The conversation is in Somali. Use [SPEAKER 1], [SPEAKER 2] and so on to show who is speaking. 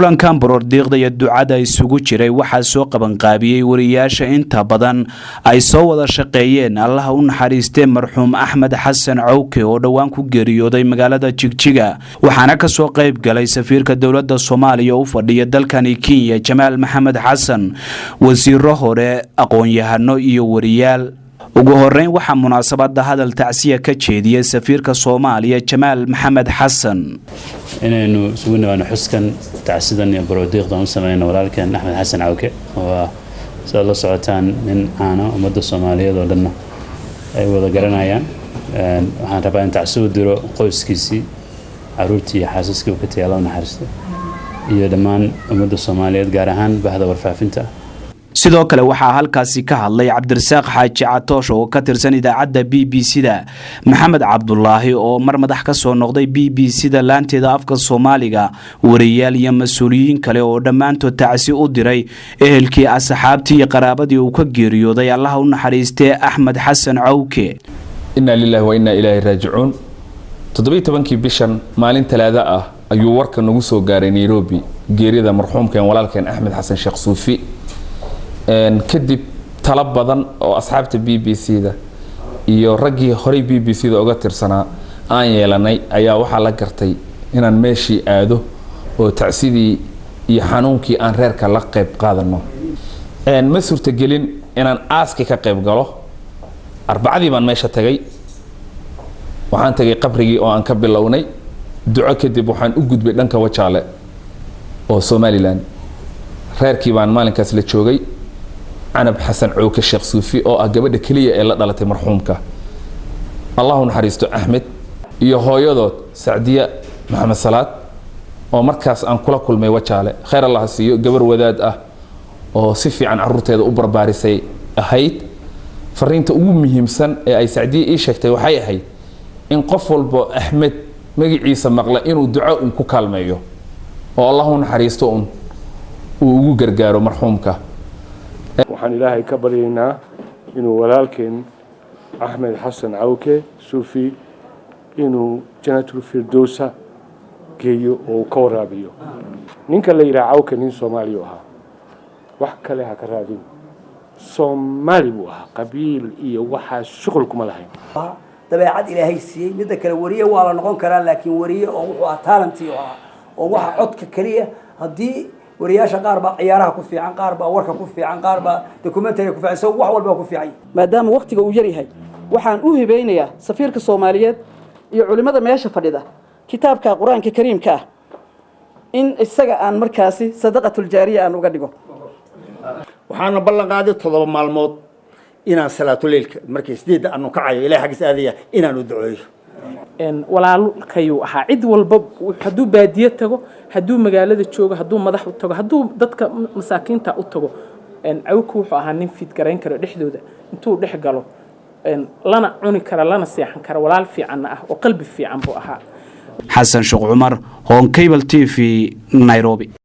[SPEAKER 1] kulankan baroordiiqda iyo ducada isugu jiray waxaa soo qaban qaabiyay wariyaasha inta badan ay soo wada shaqeeyeen allaha u naxariistay marxuum Axmed Xasan Cawke oo dhawaan ku geeriyooday magaalada Jigjiga waxaana ka soo qayb galay safiirka dawladda Soomaaliya oo fadhiya dalkani Kenya Jamaal Maxamed Xasan wasiiro hore aqoon-yahano iyo wariyaal ugu horeyn waxa munaasabada hadal tacsiya ka jeediyay safiirka Soomaaliya Jamaal Maxamed Xasan
[SPEAKER 2] inaynu sugnaan xuskan tacsidan iyo baroodiiqda u sameeyna walaalkeen Axmed Xasan Cawke oo sida la socotaan in aana ummadda Soomaaliyeed oo dhan ay wada garanayaan waxaan rabaa in tacsiyo diro qoyskiisii caruurtii iyo xaasaskii ka tiyaalaan naxariista iyo dhammaan ummadda Soomaaliyeed gaar ahaan bahda warfaafinta
[SPEAKER 1] sidoo kale waxaa halkaasi ka hadlay Cabdirasaaq Xaaji Catoosh oo ka tirsan idaacadda BBC-da Maxamed Cabdullaahi oo mar madax ka soo noqday BBC-da laanteeda afka Soomaaliga wariyaal iyo mas'uuliyiin kale oo dhamaantood tacsi u diray ehelkii asxaabtii iyo qaraabadii uu ka geeriyooday allaha u naxariistay Axmed Xasan Cawke
[SPEAKER 3] inna lillahi wa inna ilayhi raaji'uun 17 bishan maalin talaada ah ayuu warka nagu soo gaaray Nairobi geerida marxuumkeen walaalkeen Axmed Xasan Sheekh Suufi kadib talab badan oo asxaabta BBC-da iyo raggii hore BBC-da uga tirsanaa aan yeelanay ayaa waxa la gartay inaan meeshii aado oo tacsidii iyo xanuunkii aan reerka la qayb qaadano ma suurtagelin inaan aaski ka qayb galo arbacadii baan meesha tagay waxaan tagay qabrigii oo aan ka bilownay duco kadib waxaan u gudbay dhanka Wajaale oo Somaliland reerkii baan maalinkaas la joogay Axmed Xasan Cawke Sheekh Suufi oo gabadha kaliya ee la dhalatay marxuumka Allahu naxariisto Axmed iyo hooyadood Saadiya Maxamed Salaad oo markaas aan kula kulmay Wajaale khayr Allah siiyo gabar wadaad ah oo si fiican carruurteeda u barbaarisay ahayd fariinta ugu muhiimsan ee ay Saadiya ii sheegtay waxay ahayd in qof walba Axmed magaciisa maqla inuu duco ku kaalmeeyo oo Allahu naxariisto uu ugu gargaaro marxuumka
[SPEAKER 4] waxaan ilaahay ka baryaynaa inuu walaalkeen Axmed Xasan Cawke Suufi inuu jannatul firdawsa geeyo oo ka waraabiyo ninka la yiraahdo Cawke nin Soomaali ah wax kale ha ka raadin Soomaali buu ah qabiil iyo waxa shaqo kuma lahayn
[SPEAKER 5] dabeecad ilaahay siiyay mid kale wariye waa la noqon karaa laakiin wariye oo wuxuu talent oo waxa codka kaliya hadii wariyaasha qaar baa ciyaaraha ku fiican qaar baa warka ku fiican qaar baa documentary ku fiican soo wax walba ku fiican
[SPEAKER 6] maadaama waqtiga uu yar yahay waxaan u hibeynayaa safiirka Soomaaliyeed iyo culimada meesha fadhida kitaabka Quraanka Kariimka in isaga aan markaasi sadaqatul jaariya aan uga dhigo
[SPEAKER 7] waxaan ballan qaaday 7 maalmood inaan salaatul leelka markay 8 aanu kacayo ilaahay xaqiis aadaya inaan u duceeyo
[SPEAKER 8] walaalkayu ahaa cid walba haduu baadiye tago haduu magaalada joogo haduu madax u tago haduu dadka masaakiinta u tago Cawke wuxuu ahaa nin fid gareyn kara dhexdooda intuu dhex galo lana cuni kara lana seexan kara walaal fiican ah oo qalbi fiican buu ahaa
[SPEAKER 1] Xasan Sheekh Cumar Home Cable TV Nairobi.